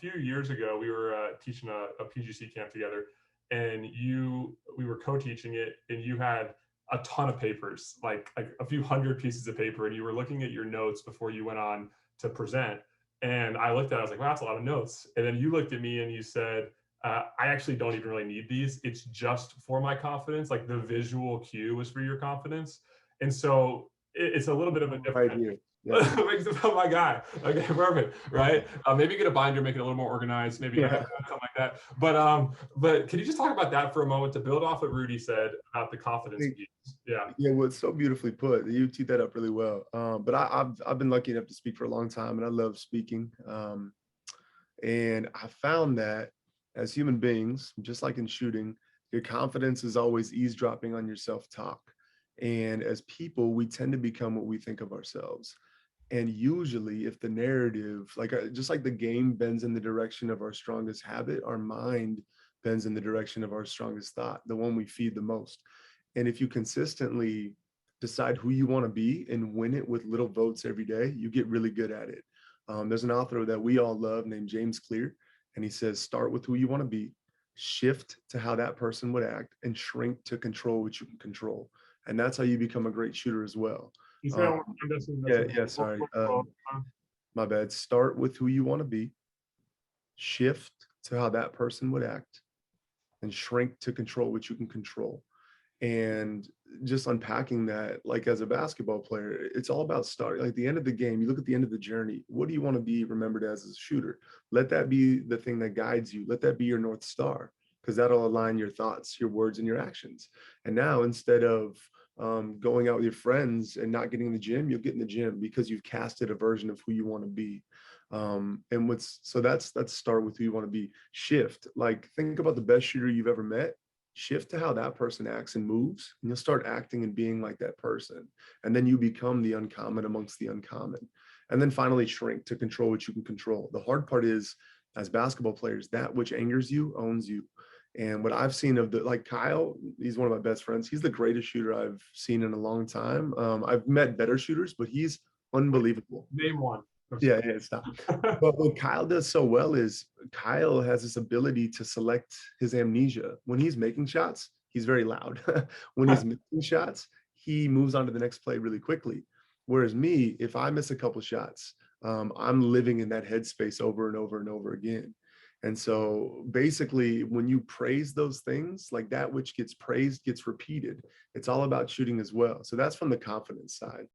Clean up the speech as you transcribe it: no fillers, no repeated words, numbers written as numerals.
few years ago, we were teaching a PGC camp together, and we were co-teaching it, and you had a ton of papers, like a few hundred pieces of paper, and you were looking at your notes before you went on to present. And I looked at it, I was like, wow, that's a lot of notes. And then you looked at me and you said, I actually don't even really need these. It's just for my confidence. Like the visual cue was for your confidence. And so it's a little bit of a Right different here. Yeah. makes it my guy. Okay, perfect. Right. Maybe get a binder, make it a little more organized, maybe Yeah. something like that. But can you just talk about that for a moment to build off what Rudy said about the confidence piece? Yeah. Yeah, well, it's so beautifully put. You teed that up really well. But I've been lucky enough to speak for a long time, and I love speaking. And I found that as human beings, just like in shooting, your confidence is always eavesdropping on your self-talk. And as people, we tend to become what we think of ourselves. And usually, if the narrative, like just like the game bends in the direction of our strongest habit, our mind bends in the direction of our strongest thought, the one we feed the most. And if you consistently decide who you want to be and win it with little votes every day, you get really good at it. There's an author that we all love named James Clear, and he says, start with who you want to be, shift to how that person would act, and shrink to control what you can control. And that's how you become a great shooter as well. You say Um, yeah, sorry. My bad. Start with who you want to be, shift to how that person would act, and shrink to control what you can control. And just unpacking that, like as a basketball player, it's all about starting. Like the end of the game, you look at the end of the journey. What do you want to be remembered as a shooter? Let that be the thing that guides you. Let that be your North Star, because that'll align your thoughts, your words, and your actions. And now instead of going out with your friends and not getting in the gym, you'll get in the gym because you've casted a version of who you want to be. And that's start with who you want to be. Shift, like think about the best shooter you've ever met, shift to how that person acts and moves, and you'll start acting and being like that person. And then you become the uncommon amongst the uncommon. And then finally shrink to control what you can control. The hard part is, as basketball players, that which angers you owns you. And what I've seen of like Kyle, he's one of my best friends. He's the greatest shooter I've seen in a long time. I've met better shooters, but he's unbelievable. Name one. Yeah, stop. But what Kyle does so well is Kyle has this ability to select his amnesia. When he's making shots, he's very loud. When he's missing shots, he moves on to the next play really quickly. Whereas me, if I miss a couple shots, I'm living in that headspace over and over and over again. And so basically, when you praise those things, like that which gets praised gets repeated. It's all about shooting as well. So that's from the confidence side.